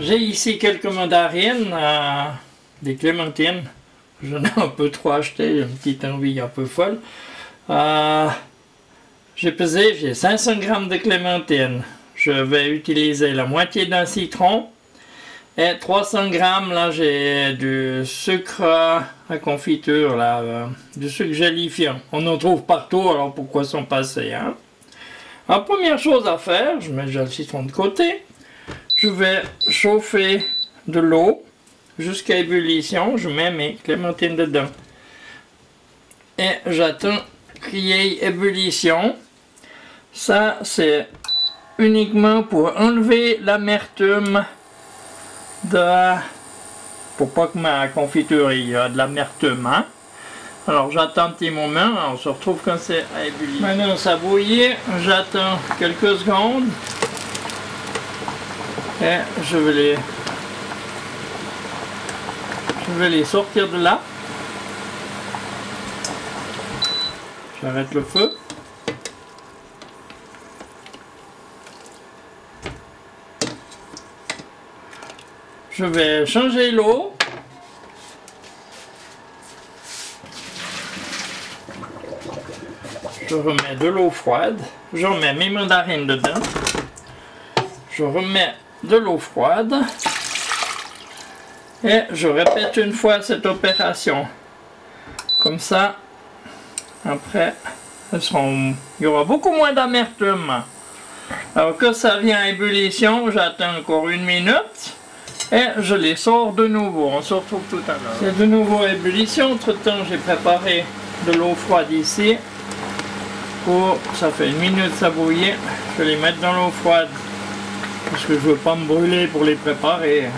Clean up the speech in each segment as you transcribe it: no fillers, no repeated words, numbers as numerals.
J'ai ici quelques mandarines, des clémentines. J'en ai un peu trop acheté, une petite envie un peu folle. J'ai pesé, j'ai 500 g de clémentines. Je vais utiliser la moitié d'un citron. Et 300 g, là j'ai du sucre à confiture, là, du sucre gélifiant. On en trouve partout, alors pourquoi s'en passer, hein? La première chose à faire, je mets déjà le citron de côté. Je vais chauffer de l'eau jusqu'à ébullition. Je mets mes clémentines dedans. Et j'attends qu'il y ait ébullition. Ça, c'est uniquement pour enlever l'amertume pour pas que ma confiture il y a de l'amertume, hein? Alors j'attends un petit moment, on se retrouve quand c'est à ébullir. Maintenant ça bouillit, j'attends quelques secondes et je vais les sortir de là. J'arrête le feu. Je vais changer l'eau. Je remets de l'eau froide. Je remets mes mandarines dedans. Je remets de l'eau froide. Et je répète une fois cette opération. Comme ça, après, il y aura beaucoup moins d'amertume. Alors que ça vient à ébullition, j'attends encore 1 minute. Et je les sors de nouveau, on se retrouve tout à l'heure. C'est de nouveau à ébullition, entre temps j'ai préparé de l'eau froide ici. Ça fait 1 minute ça bouillit, je vais les mettre dans l'eau froide. Parce que je ne veux pas me brûler pour les préparer.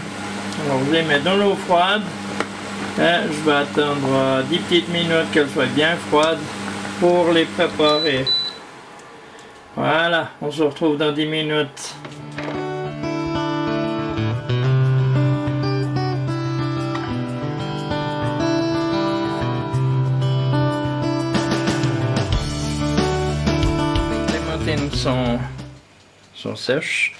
Alors je les mets dans l'eau froide. Et je vais attendre 10 petites minutes qu'elles soient bien froides pour les préparer. Voilà, on se retrouve dans 10 minutes. Sont sèches.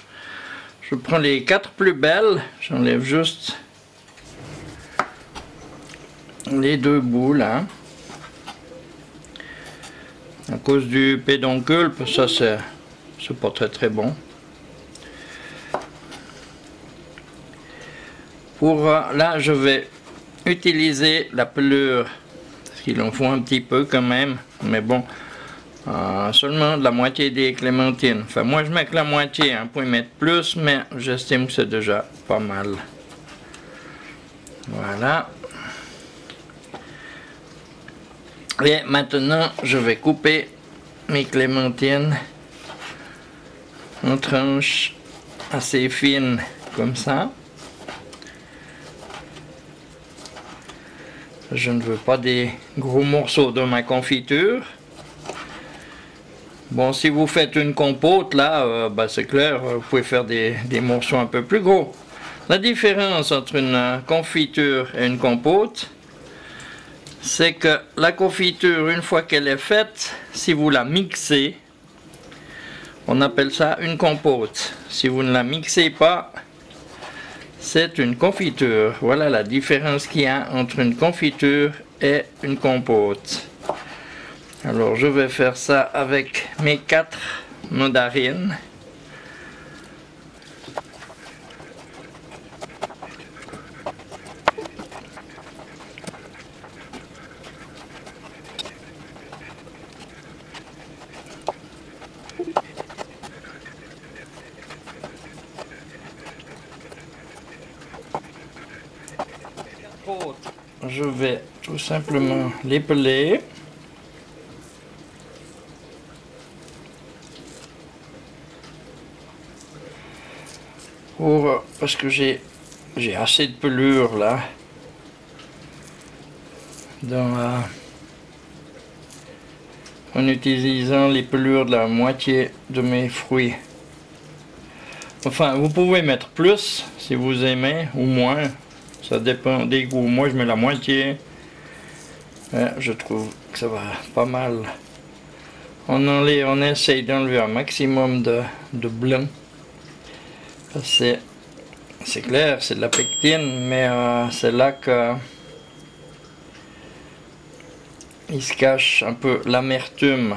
Je prends les 4 plus belles, j'enlève juste les 2 bouts là. À cause du pédoncule, ça c'est pas très bon. Pour là, je vais utiliser la pelure, parce qu'il en faut un petit peu quand même, mais bon. Seulement de la moitié des clémentines. Enfin, moi je mets que la moitié, on peut y mettre plus, mais j'estime que c'est déjà pas mal. Voilà. Et maintenant, je vais couper mes clémentines en tranches assez fines, comme ça. Je ne veux pas des gros morceaux dans ma confiture. Bon, si vous faites une compote, là, c'est clair, vous pouvez faire des morceaux un peu plus gros. La différence entre une confiture et une compote, c'est que la confiture, une fois qu'elle est faite, si vous la mixez, on appelle ça une compote. Si vous ne la mixez pas, c'est une confiture. Voilà la différence qu'il y a entre une confiture et une compote. Alors je vais faire ça avec mes 4 mandarines. Je vais tout simplement les peler. Parce que j'ai assez de pelure là en utilisant les pelures de la moitié de mes fruits. Enfin, vous pouvez mettre plus si vous aimez ou moins, ça dépend des goûts. Moi je mets la moitié. Je trouve que ça va pas mal. On essaye d'enlever un maximum de blanc. C'est c'est clair, c'est de la pectine, mais c'est là que il se cache un peu l'amertume.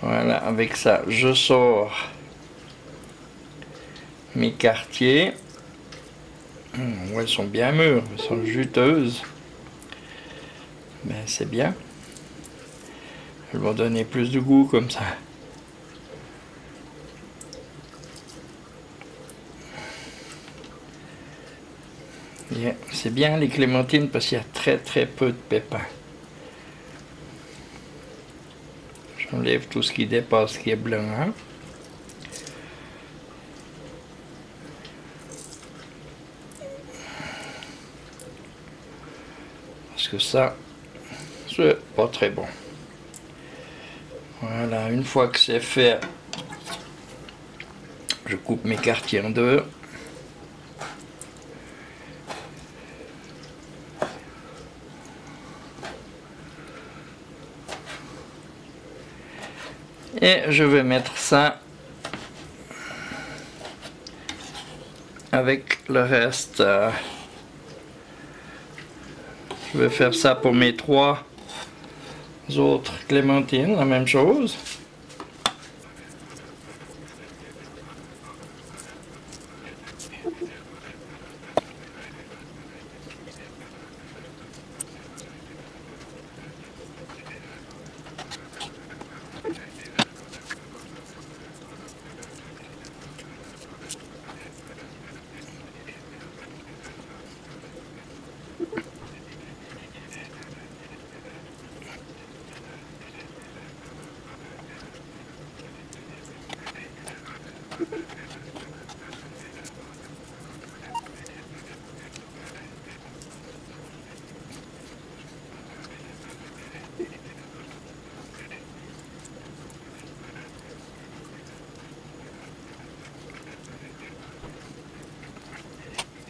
Voilà, avec ça, je sors mes quartiers. Ouais, elles sont bien mûres, elles sont juteuses. Mais c'est bien. Elles vont donner plus de goût comme ça. Yeah, c'est bien les clémentines parce qu'il y a très peu de pépins. J'enlève tout ce qui dépasse, qui est blanc. Hein? Parce que ça, c'est pas très bon. Voilà, une fois que c'est fait, je coupe mes quartiers en deux. Et je vais mettre ça avec le reste. Je vais faire ça pour mes 3 autres clémentines, la même chose.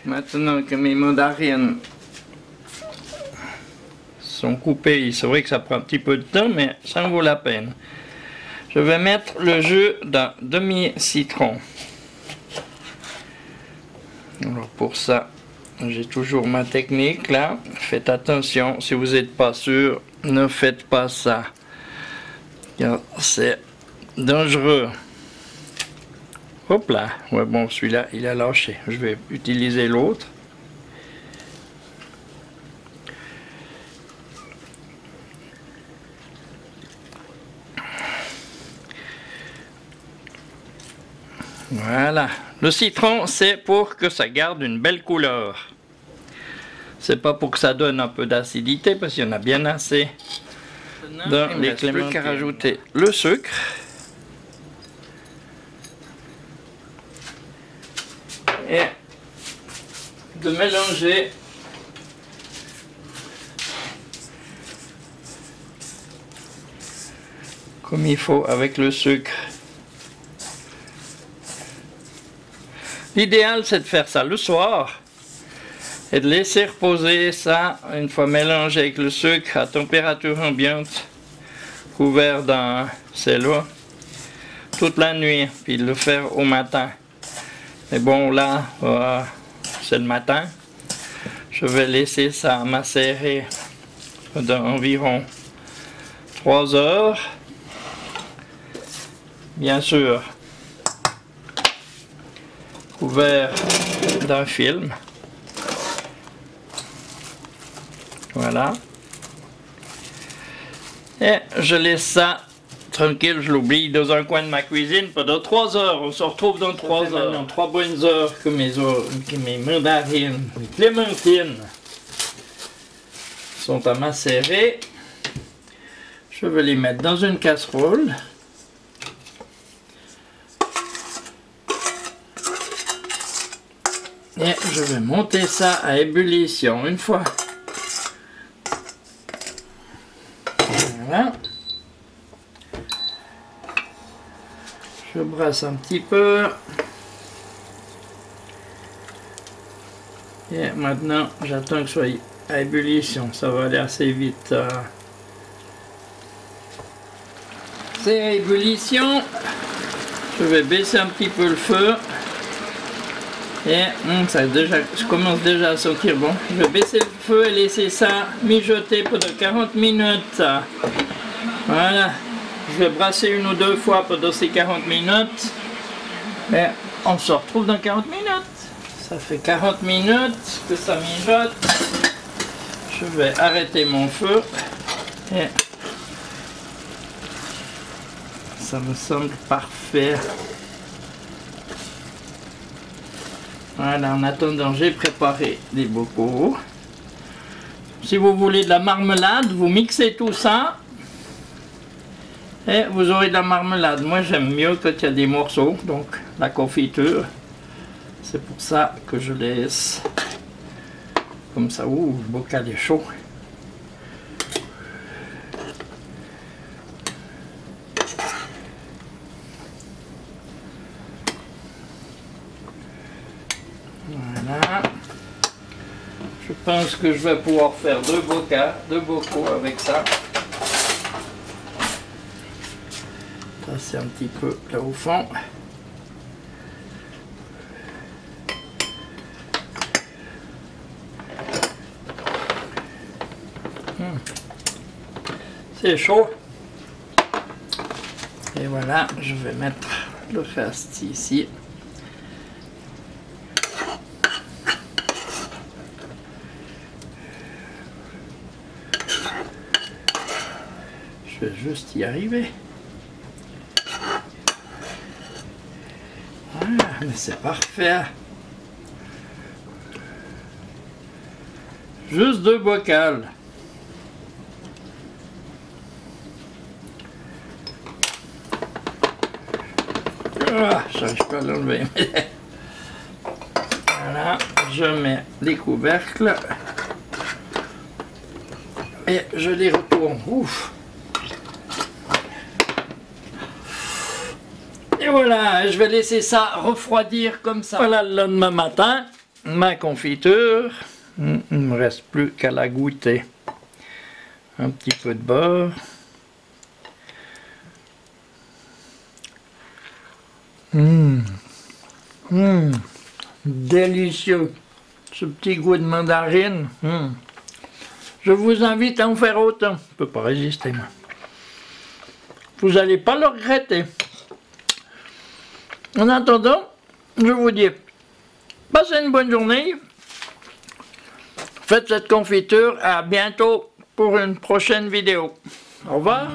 Maintenant que mes mandarines sont coupées, c'est vrai que ça prend un petit peu de temps, mais ça en vaut la peine. Je vais mettre le jus d'un demi-citron. Alors pour ça, j'ai toujours ma technique là. Faites attention, si vous n'êtes pas sûr, ne faites pas ça. Car c'est dangereux. Hop là, ouais bon celui-là il a lâché. Je vais utiliser l'autre. Voilà, le citron c'est pour que ça garde une belle couleur. C'est pas pour que ça donne un peu d'acidité parce qu'il y en a bien assez dans les clémentines. Il ne reste plus qu'à rajouter le sucre. Et de mélanger comme il faut avec le sucre. L'idéal c'est de faire ça le soir et de laisser reposer ça une fois mélangé avec le sucre à température ambiante, couvert dans celui toute la nuit, puis de le faire au matin. Mais bon là, c'est le matin, je vais laisser ça macérer d'environ 3 heures. Bien sûr, couvert d'un film. Voilà. Et je laisse ça tranquille, je l'oublie dans un coin de ma cuisine pendant 3 heures. On se retrouve dans 3 heures. Dans 3 bonnes heures que mes mandarines, mes clémentines sont à macérer. Je vais les mettre dans une casserole. Et je vais monter ça à ébullition une fois. Voilà. Je brasse un petit peu. Et maintenant, j'attends que ce soit à ébullition. Ça va aller assez vite. C'est à ébullition. Je Je vais baisser un petit peu le feu. Et ça commence déjà à sentir bon. Je vais baisser le feu et laisser ça mijoter pendant 40 minutes. Voilà. Je vais brasser une ou deux fois pendant ces 40 minutes. Et on se retrouve dans 40 minutes. Ça fait 40 minutes que ça mijote. Je vais arrêter mon feu. Et ça me semble parfait. Voilà, en attendant, j'ai préparé des bocaux. Si vous voulez de la marmelade, vous mixez tout ça et vous aurez de la marmelade. Moi, j'aime mieux quand il y a des morceaux, donc la confiture. C'est pour ça que je laisse comme ça. Ouh, le bocal est chaud. Voilà. Je pense que je vais pouvoir faire deux bocaux avec ça. Ça c'est un petit peu là au fond. C'est chaud. Et voilà, je vais mettre le reste ici. Je vais juste y arriver. Voilà, mais c'est parfait. Juste deux bocals. Ah, j'arrive pas à l'enlever. Voilà, je mets les couvercles et je les retourne. Ouf. Et voilà, je vais laisser ça refroidir comme ça. Voilà le lendemain matin, ma confiture. Il ne me reste plus qu'à la goûter. Un petit peu de beurre. Délicieux. Ce petit goût de mandarine. Je vous invite à en faire autant. Je ne peux pas résister, moi. Vous n'allez pas le regretter. En attendant, je vous dis, passez une bonne journée. Faites cette confiture. À bientôt pour une prochaine vidéo. Au revoir.